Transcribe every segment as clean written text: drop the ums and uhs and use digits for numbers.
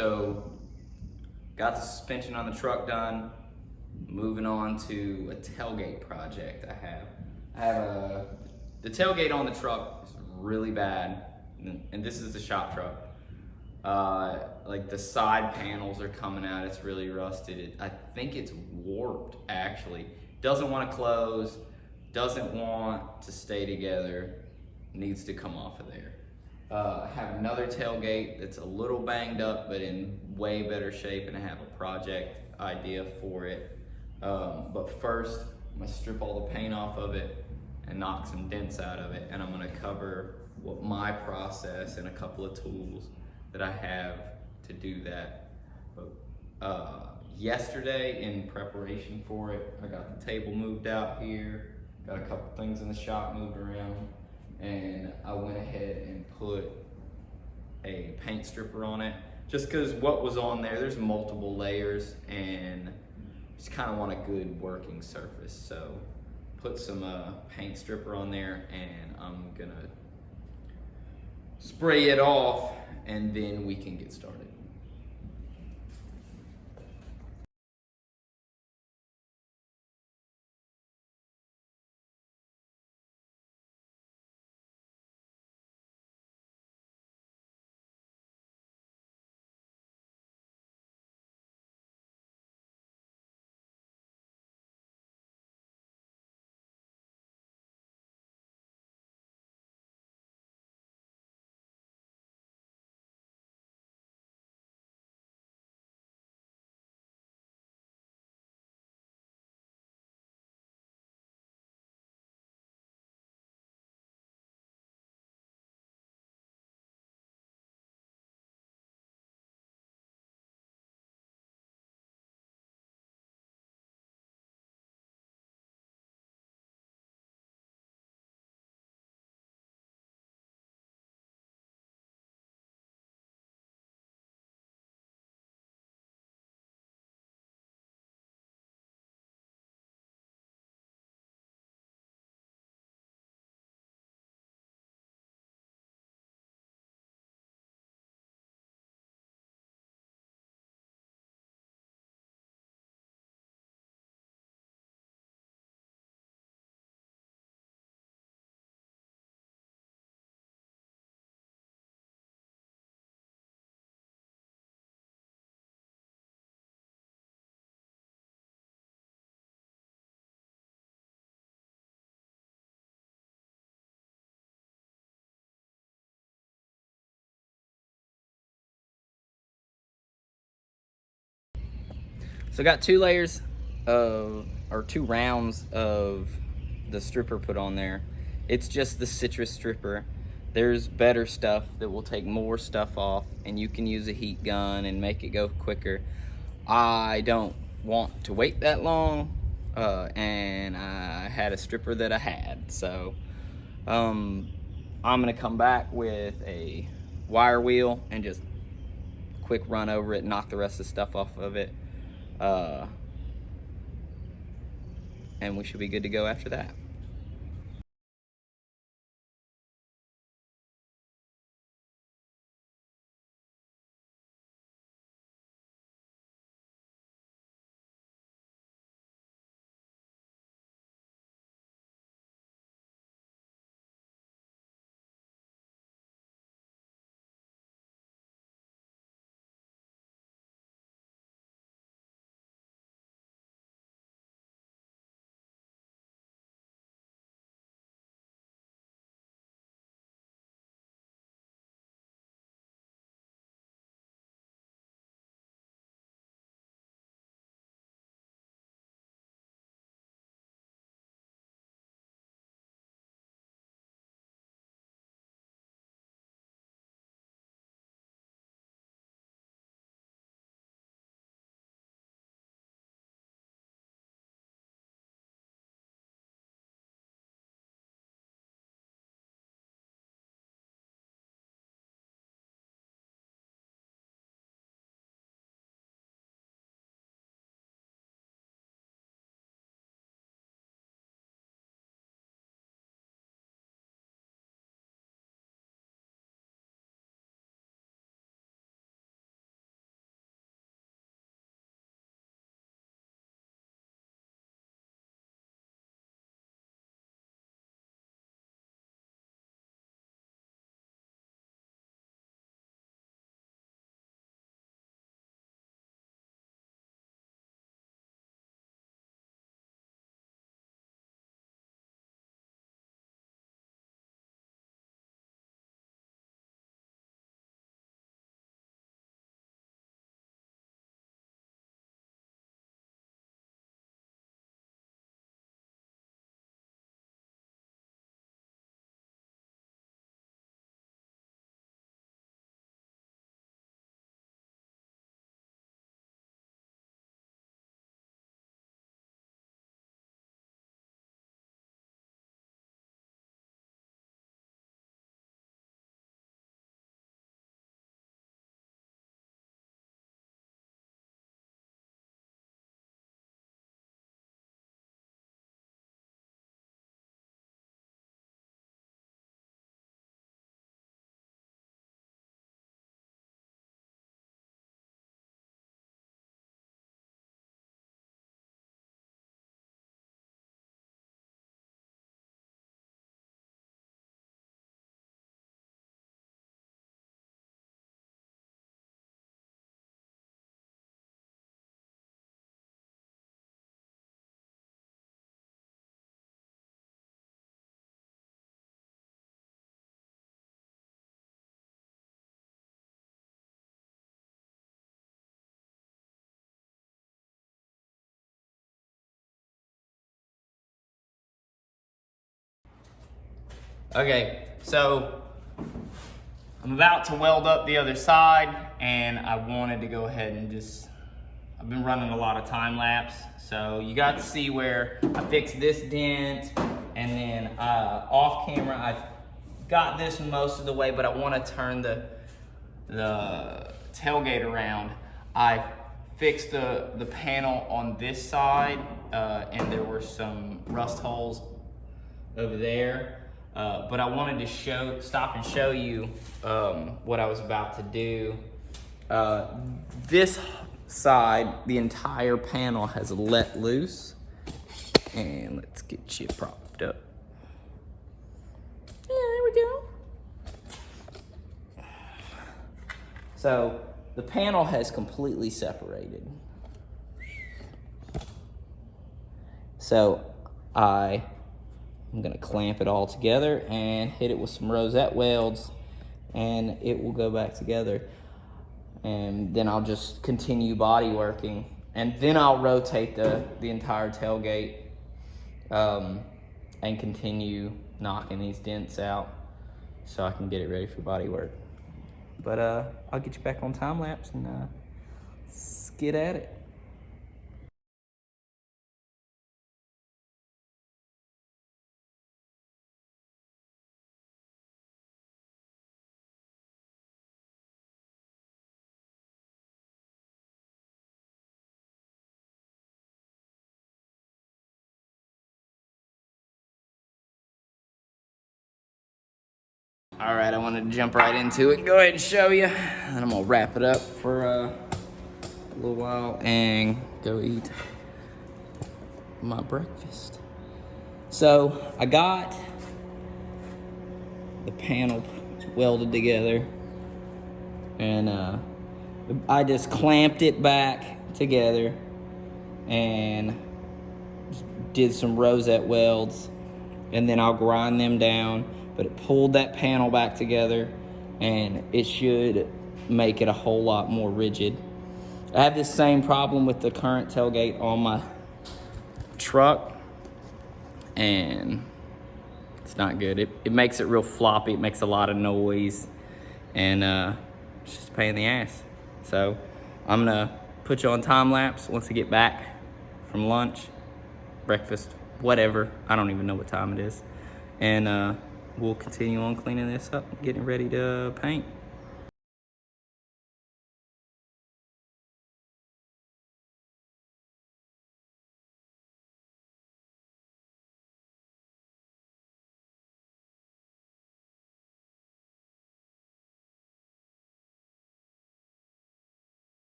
So got the suspension on the truck done. Moving on to a tailgate project the tailgate on the truck is really bad, and this is the shop truck. Like the side panels are coming out, it's really rusted. I think it's warped actually. Doesn't want to close, doesn't want to stay together, needs to come off of there. I have another tailgate that's a little banged up but in way better shape, and I have a project idea for it. But first, I'm gonna strip all the paint off of it and knock some dents out of it, and I'm gonna cover what my process and a couple of tools that I have to do that. But yesterday, in preparation for it, I got the table moved out here, got a couple things in the shop moved around, and I went ahead and put a paint stripper on it, just because what was on there's multiple layers, and just kind of want a good working surface. So put some paint stripper on there, and I'm gonna spray it off, and then we can get started. So I got 2 layers or 2 rounds of the stripper put on there. It's just the citrus stripper. There's better stuff that will take more stuff off, and you can use a heat gun and make it go quicker. I don't want to wait that long, and I had a stripper that I had. So I'm gonna come back with a wire wheel and just quick run over it, knock the rest of the stuff off of it. And we should be good to go after that. Okay, so I'm about to weld up the other side, and I wanted to go ahead and I've been running a lot of time lapse, so you got to see where I fixed this dent, and then off camera I got this most of the way, but I want to turn the tailgate around. I fixed the panel on this side, and there were some rust holes over there. But I wanted to stop and show you what I was about to do. This side, the entire panel has let loose. And let's get you propped up. Yeah, there we go. So the panel has completely separated. So I'm gonna clamp it all together and hit it with some rosette welds, and it will go back together. And then I'll just continue body working, and then I'll rotate the entire tailgate and continue knocking these dents out so I can get it ready for body work. But I'll get you back on time lapse and let's get at it. All right, I wanted to jump right into it and go ahead and show you. And I'm gonna wrap it up for a little while and go eat my breakfast. So I got the panel welded together, and I just clamped it back together and did some rosette welds, and then I'll grind them down. But it pulled that panel back together, and it should make it a whole lot more rigid. I have this same problem with the current tailgate on my truck, and it's not good. It makes it real floppy. It makes a lot of noise, and it's just a pain in the ass. So I'm gonna put you on time lapse once I get back from lunch, breakfast, whatever. I don't even know what time it is. And we'll continue on cleaning this up, getting ready to paint.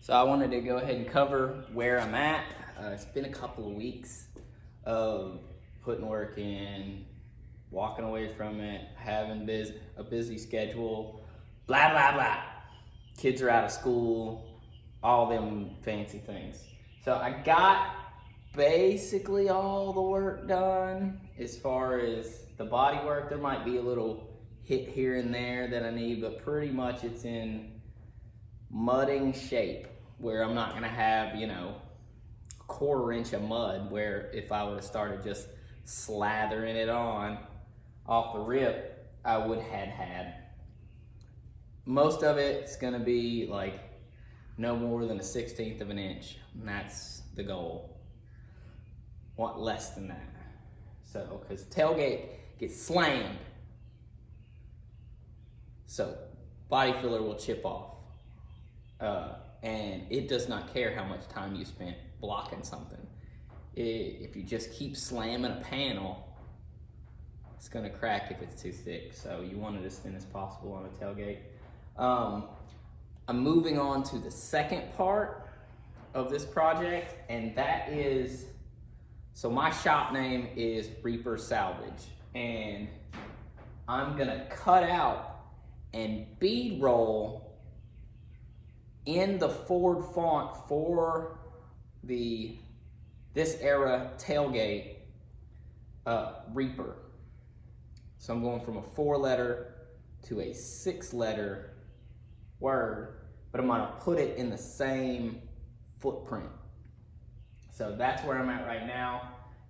So I wanted to go ahead and cover where I'm at. It's been a couple of weeks of putting work in, walking away from it, having a busy schedule, blah, blah, blah. Kids are out of school, all them fancy things. So I got basically all the work done as far as the body work. There might be a little hit here and there that I need, but pretty much it's in mudding shape where I'm not gonna have, you know, a quarter inch of mud where if I would have started just slathering it on off the rip, I would have had. Most of it's gonna be like no more than 1/16 of an inch, and that's the goal. Want less than that. So, because tailgate gets slammed, so body filler will chip off. And it does not care how much time you spent blocking something. If you just keep slamming a panel, it's gonna crack if it's too thick. So you want it as thin as possible on a tailgate. I'm moving on to the second part of this project, and that is, so my shop name is Reaper Salvage, and I'm gonna cut out and bead roll in the Ford font for this era tailgate Reaper. So I'm going from a 4-letter to a 6-letter word, but I'm gonna put it in the same footprint. So that's where I'm at right now,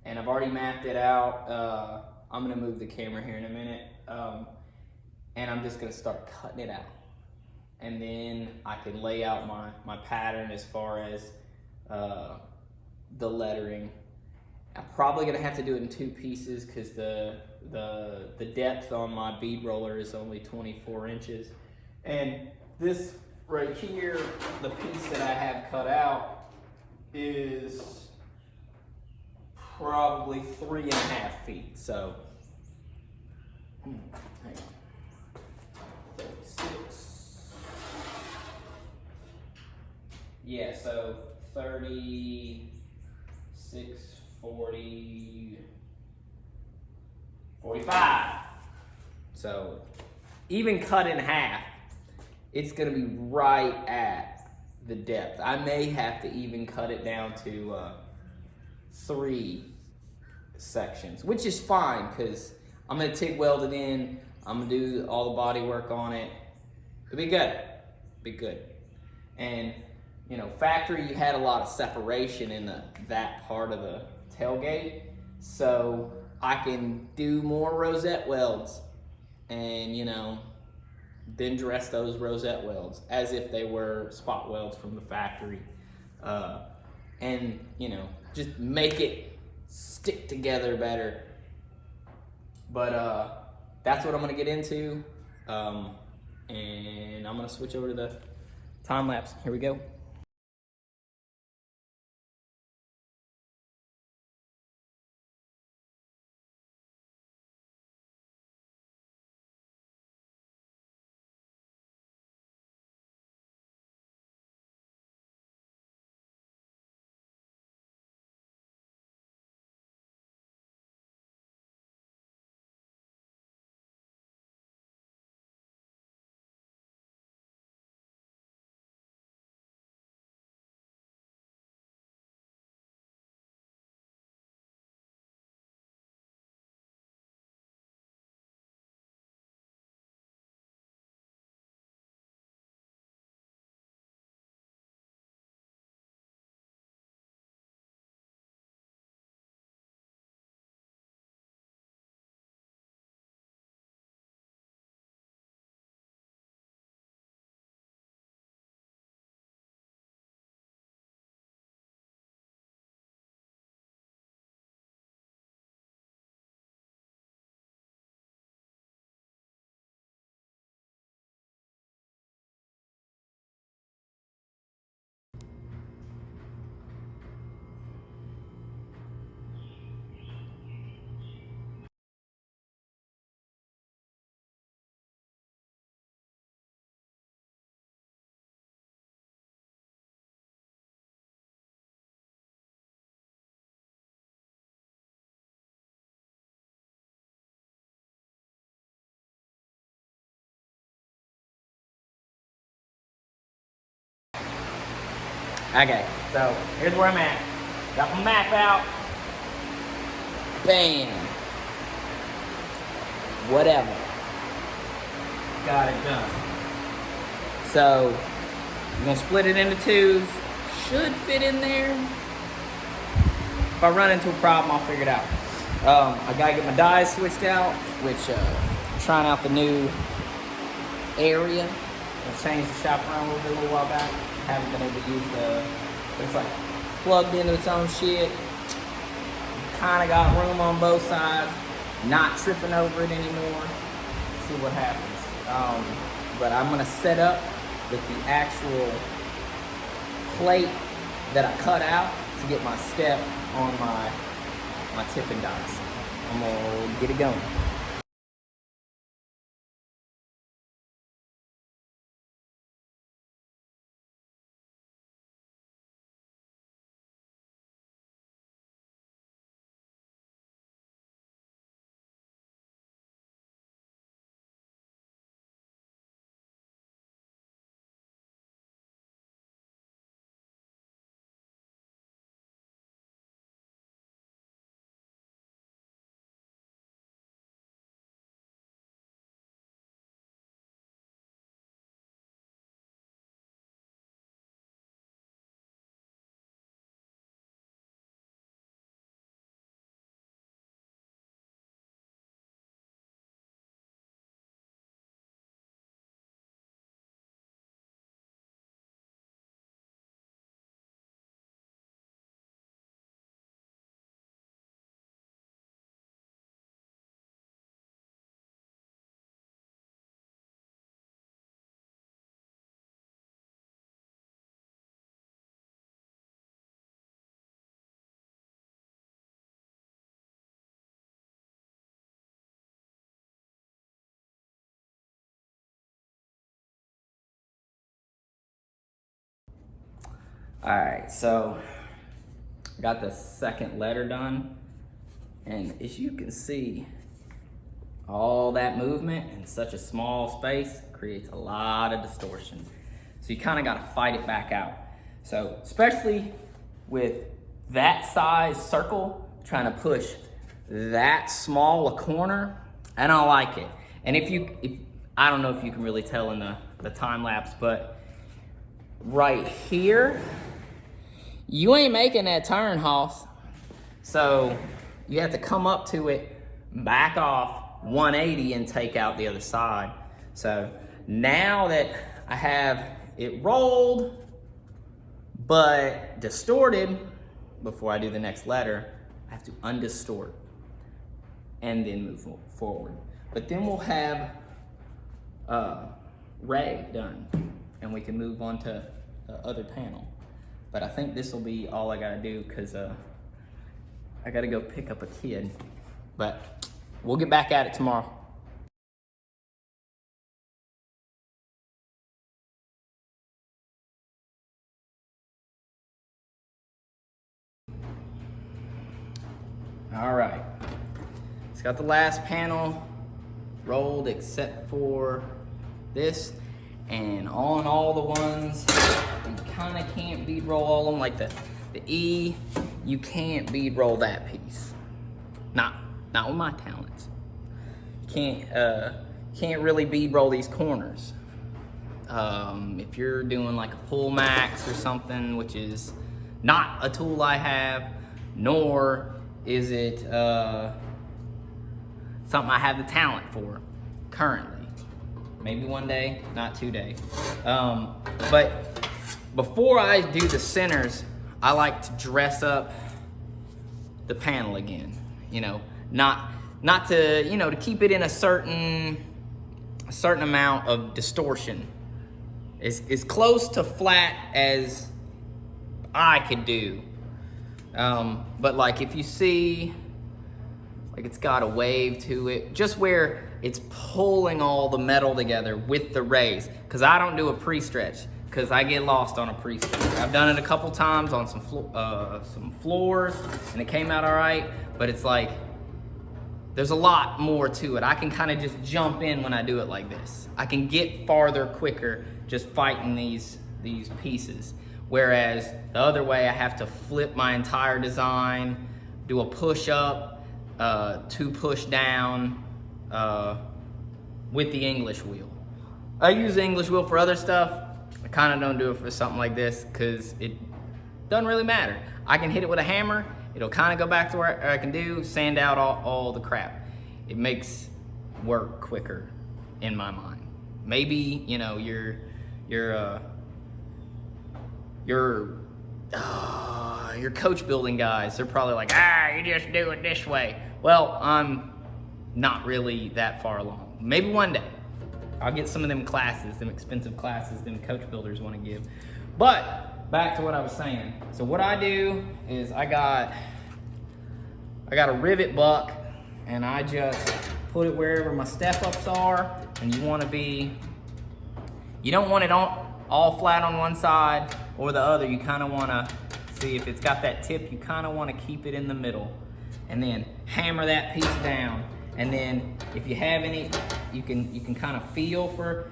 and I've already mapped it out. I'm gonna move the camera here in a minute, and I'm just gonna start cutting it out. And then I can lay out my pattern as far as the lettering. I'm probably gonna have to do it in 2 pieces because the depth on my bead roller is only 24 inches. And this right here, the piece that I have cut out is probably 3.5 feet. So, hang on. 36. Yeah, so 36, 40, 45. So even cut in half, it's gonna be right at the depth. I may have to even cut it down to 3 sections, which is fine because I'm gonna TIG weld it in. I'm gonna do all the body work on it. It'll be good, be good. And you know, factory, you had a lot of separation in that part of the tailgate, so I can do more rosette welds and, you know, then dress those rosette welds as if they were spot welds from the factory, and, you know, just make it stick together better. But that's what I'm gonna get into, and I'm gonna switch over to the time lapse. Here we go. Okay, so here's where I'm at. Got my map out. Bam. Whatever. Got it done. So, I'm gonna split it into twos. Should fit in there. If I run into a problem, I'll figure it out. I gotta get my dies switched out, which I'm trying out the new area. I changed the shop around a little while back. Haven't been able to use but it's like plugged into its own shit. Kind of got room on both sides. Not tripping over it anymore. See what happens. But I'm gonna set up with the actual plate that I cut out to get my step on my tipping dies. I'm gonna get it going. All right, so got the second letter done, and as you can see, all that movement in such a small space creates a lot of distortion. So you kind of got to fight it back out. So especially with that size circle, trying to push that small a corner, I don't like it. And if I don't know if you can really tell in the time lapse, but right here, you ain't making that turn, Hoss. So you have to come up to it, back off 180 and take out the other side. So now that I have it rolled, but distorted, before I do the next letter, I have to undistort and then move forward. But then we'll have Ray done, and we can move on to the other panel. But I think this will be all I gotta do, because I gotta go pick up a kid. But we'll get back at it tomorrow. All right, it's got the last panel rolled except for this, and on all the ones, you kind of can't bead roll all of them. Like the E, you can't bead roll that piece. Not with my talents. Can't really bead roll these corners. If you're doing like a pull max or something, which is not a tool I have, nor is it something I have the talent for currently. Maybe one day, not today. But before I do the centers, I like to dress up the panel again. You know, not to, you know, to keep it in a certain amount of distortion. As close to flat as I could do. But like if you see, like it's got a wave to it, just where it's pulling all the metal together with the raise. Cause I don't do a pre-stretch, cause I get lost on a pre-stretch. I've done it a couple times on some floors, and it came out all right, but it's like, there's a lot more to it. I can kind of just jump in when I do it like this. I can get farther quicker just fighting these pieces. Whereas the other way, I have to flip my entire design, do a push up, 2 push down with the English wheel. I use the English wheel for other stuff. I kind of don't do it for something like this because it doesn't really matter. I can hit it with a hammer. It'll kind of go back to where I can do, sand out all the crap. It makes work quicker in my mind. Maybe, you know, your coach building guys, they're probably like, you just do it this way. Well, I'm not really that far along. Maybe one day I'll get some of them classes, them expensive classes them coach builders want to give. But back to what I was saying. So what I do is I got a rivet buck, and I just put it wherever my step ups are. And you don't want it all flat on one side or the other. You kind of want to see if it's got that tip. You kind of want to keep it in the middle, and then hammer that piece down. And then if you have any, you can kind of feel for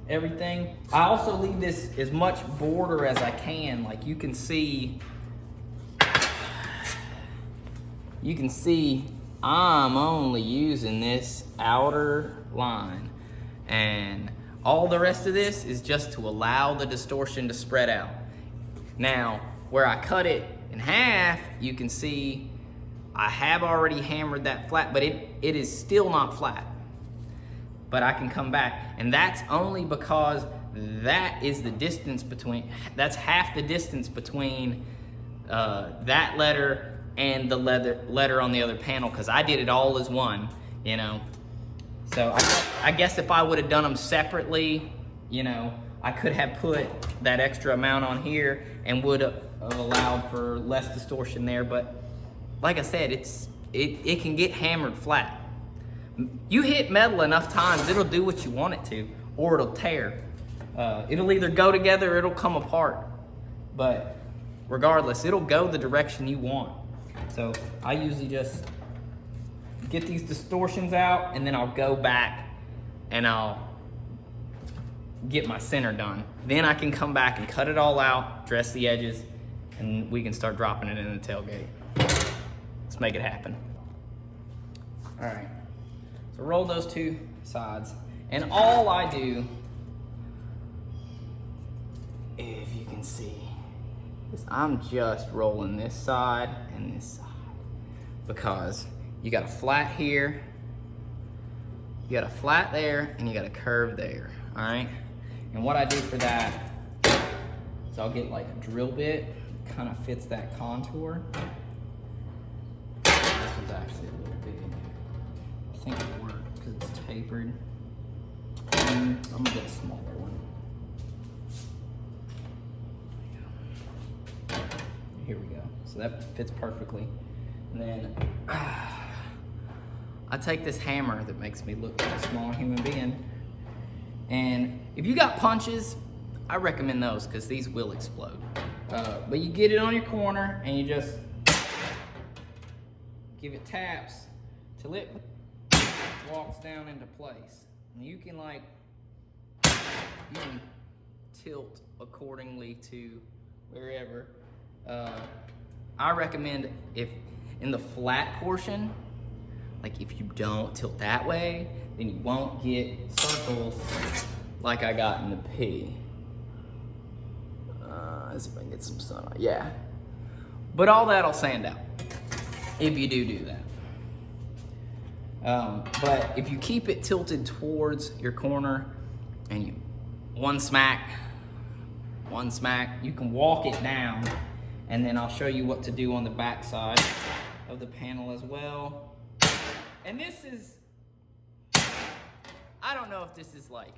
everything. I also leave this as much border as I can. Like you can see I'm only using this outer line, and all the rest of this is just to allow the distortion to spread out. Now, where I cut it in half, you can see I have already hammered that flat, but it is still not flat. But I can come back, and that's only because that is the distance between, that's half the distance between that letter and the letter on the other panel, because I did it all as one, you know. So I guess if I would have done them separately, you know, I could have put that extra amount on here and would have allowed for less distortion there. But like I said, it can get hammered flat. You hit metal enough times, it'll do what you want it to, or it'll tear. It'll either go together or it'll come apart. But regardless, it'll go the direction you want. So I usually just get these distortions out, and then I'll go back and I'll get my center done. Then I can come back and cut it all out, dress the edges, and we can start dropping it in the tailgate. Let's make it happen. All right, so roll those 2 sides. And all I do, if you can see, is I'm just rolling this side and this side, because you got a flat here, you got a flat there, and you got a curve there, all right? And what I do for that is I'll get like a drill bit, kind of fits that contour. This one's actually a little big. I think it worked because it's tapered. And I'm gonna get a smaller one. Here we go. So that fits perfectly. And then I take this hammer that makes me look like a small human being. And if you got punches, I recommend those because these will explode. But you get it on your corner and you just give it taps till it walks down into place. And you can tilt accordingly to wherever. I recommend if in the flat portion, like if you don't tilt that way, then you won't get circles like I got in the P. Let's see if I can get some sun on. Yeah. But all that'll sand out if you do that. But if you keep it tilted towards your corner and you one smack, you can walk it down, and then I'll show you what to do on the back side of the panel as well. And this is, I don't know if this is like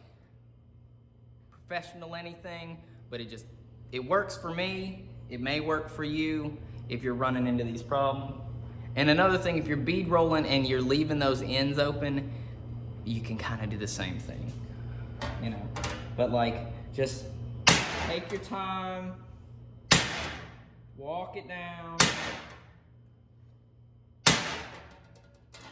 professional anything, but it works for me. It may work for you if you're running into these problems. And another thing, if you're bead rolling and you're leaving those ends open, you can kind of do the same thing, you know. But like, just take your time, walk it down,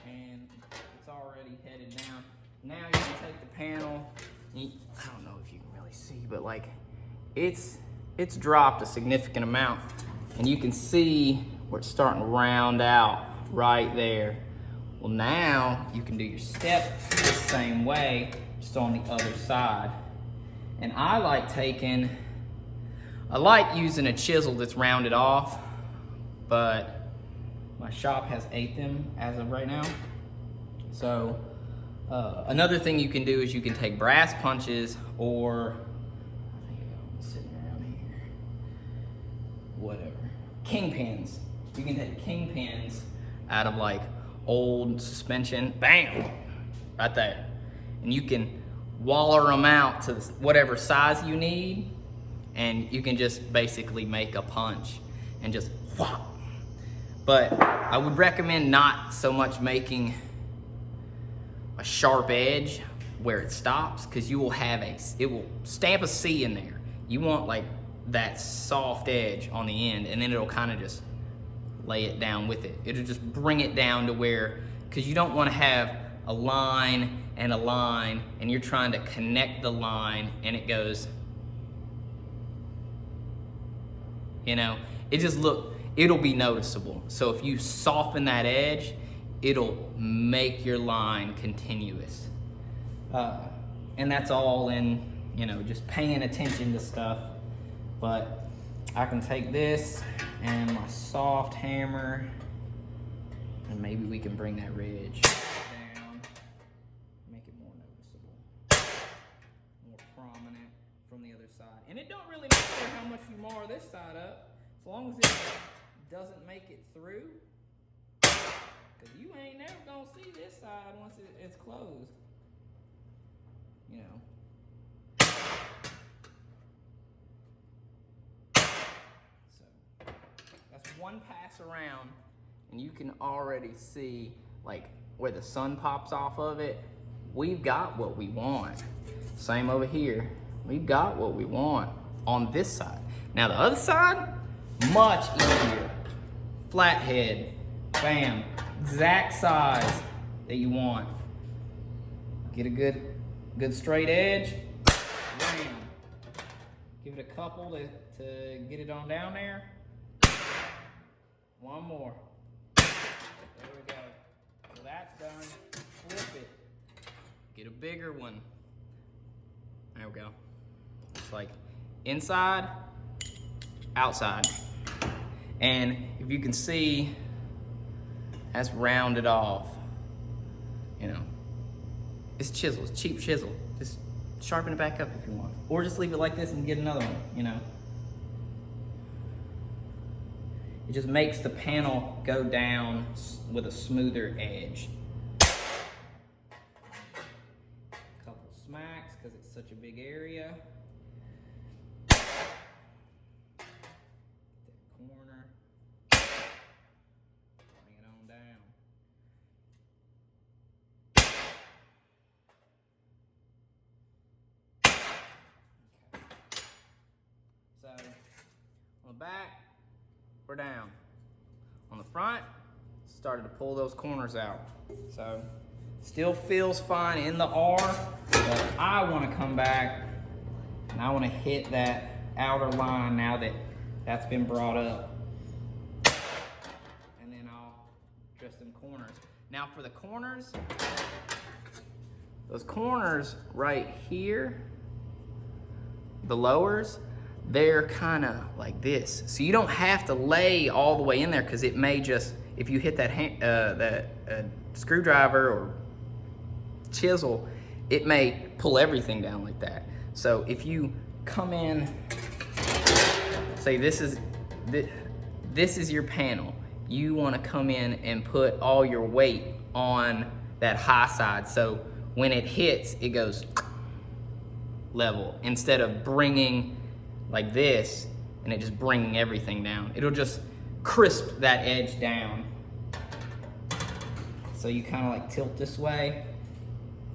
and it's already headed down. Now you can take the panel, I don't know if you can really see, but like, it's it's dropped a significant amount. And you can see where it's starting to round out right there. Well, now you can do your step the same way, just on the other side. And I like using a chisel that's rounded off, but my shop has 8 them as of right now. So another thing you can do is you can take brass punches, or I think I'm sitting around here, whatever, kingpins. You can take kingpins out of like old suspension, bam, right there, and you can waller them out to whatever size you need, and you can just basically make a punch and just whop. But I would recommend not so much making a sharp edge where it stops, because you will have it will stamp a C in there. You want like that soft edge on the end, and then it'll kind of just lay it down with it. It'll just bring it down to where, because you don't want to have a line and a line, and you're trying to connect the line, and it goes, you know, it'll be noticeable. So if you soften that edge, it'll make your line continuous. And that's all in, you know, just paying attention to stuff. But I can take this and my soft hammer, and maybe we can bring that ridge down, make it more noticeable, more prominent from the other side. And it don't really matter how much you mar this side up, as long as it doesn't make it through, because you ain't never gonna see this side once it's closed, you know. That's one pass around, and you can already see like where the sun pops off of it. We've got what we want. Same over here. We've got what we want on this side. Now the other side, much easier. Flathead, bam, exact size that you want. Get a good straight edge, bam. Give it a couple to get it on down there. One more. There we go. So that's done. Flip it. Get a bigger one. There we go. It's like inside, outside. And if you can see, that's rounded off. You know, it's chisel, it's cheap chisel. Just sharpen it back up if you want. Or just leave it like this and get another one, you know. It just makes the panel go down with a smoother edge. Couple smacks, because it's such a big area. That corner. Bring it on down. Okay. So, on the back, we're down. On the front, started to pull those corners out. So, still feels fine in the R, but I want to come back and I want to hit that outer line now that that's been brought up. And then I'll dress them corners. Now for the corners, those corners right here, the lowers, they're kind of like this. So you don't have to lay all the way in there, because it may just, if you hit that screwdriver or chisel, it may pull everything down like that. So if you come in, say this is your panel, you want to come in and put all your weight on that high side. So when it hits, it goes level, instead of bringing like this and it just bringing everything down. It'll just crisp that edge down. So you kind of like tilt this way.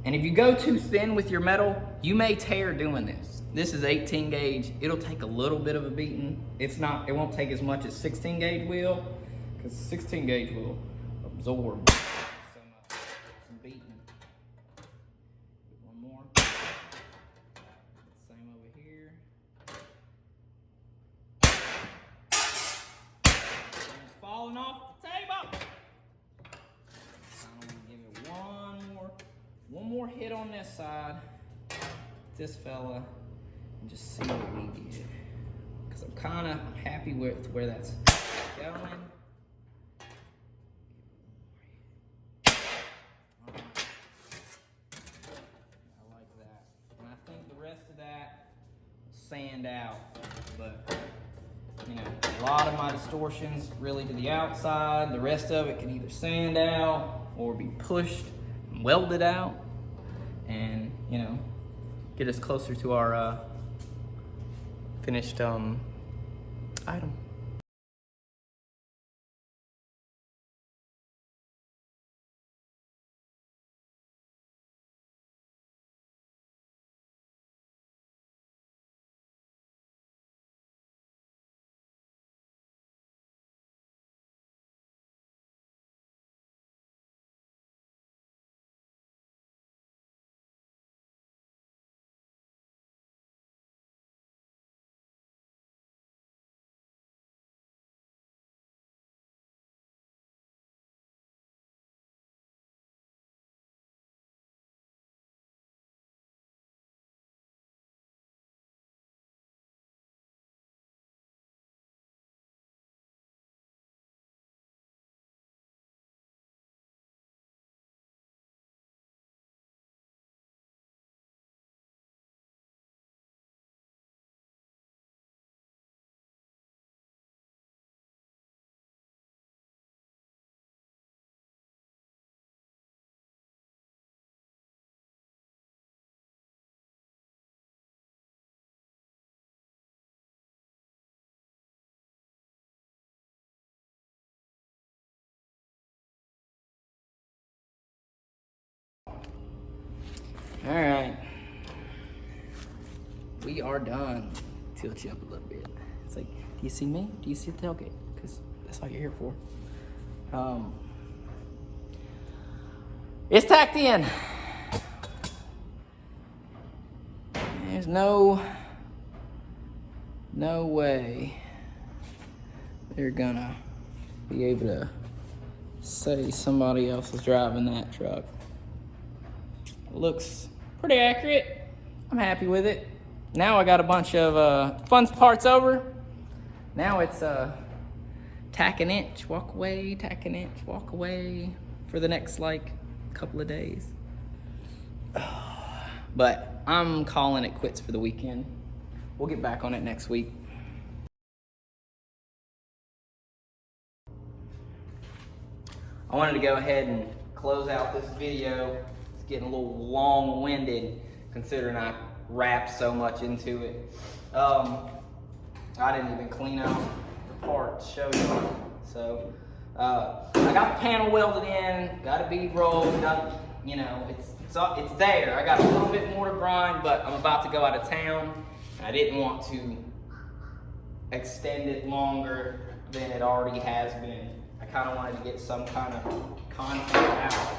And if you go too thin with your metal, you may tear doing this. This is 18 gauge. It'll take a little bit of a beating. It won't take as much as 16 gauge will, because 16 gauge will absorb some beating. One more. Same over here. hit on this side, this fella, and just see what we get. Because I'm kind of happy with where that's going. I like that. And I think the rest of that will sand out. But, you know, a lot of my distortions really to the outside. The rest of it can either sand out or be pushed and welded out. And, you know, get us closer to our finished item. All right, we are done. Tilt you up a little bit. It's like, do you see me? Do you see the tailgate? Because that's all you're here for. It's tacked in. There's no way they're gonna be able to say somebody else is driving that truck. It looks pretty accurate. I'm happy with it. Now I got a bunch of fun parts over. Now it's tack an inch, walk away, tack an inch, walk away for the next like couple of days. But I'm calling it quits for the weekend. We'll get back on it next week. I wanted to go ahead and close out this video. It's getting a little long-winded considering I wrapped so much into it. I didn't even clean out the part to show you. So I got the panel welded in, got a bead roll, you know, it's there. I got a little bit more to grind, but I'm about to go out of town. I didn't want to extend it longer than it already has been. I kind of wanted to get some kind of content out.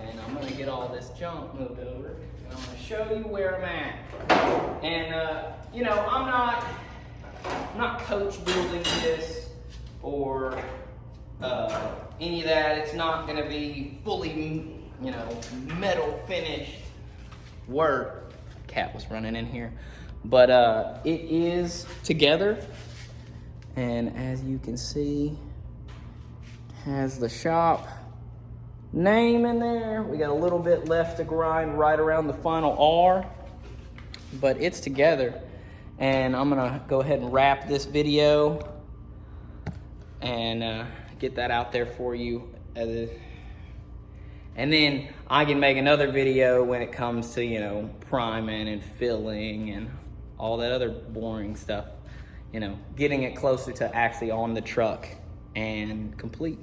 And I'm gonna get all this junk moved over. And I'm gonna show you where I'm at. And you know, I'm not coach building this or any of that. It's not gonna be fully, you know, metal finished work. Cat was running in here. But it is together. And as you can see, has the shop name in there. We got a little bit left to grind right around the final R, but it's together. And I'm gonna go ahead and wrap this video and get that out there for you. And then I can make another video when it comes to, you know, priming and filling and all that other boring stuff. You know, getting it closer to actually on the truck and complete.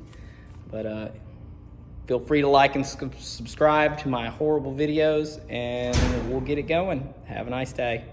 But feel free to like and subscribe to my horrible videos, and we'll get it going. Have a nice day.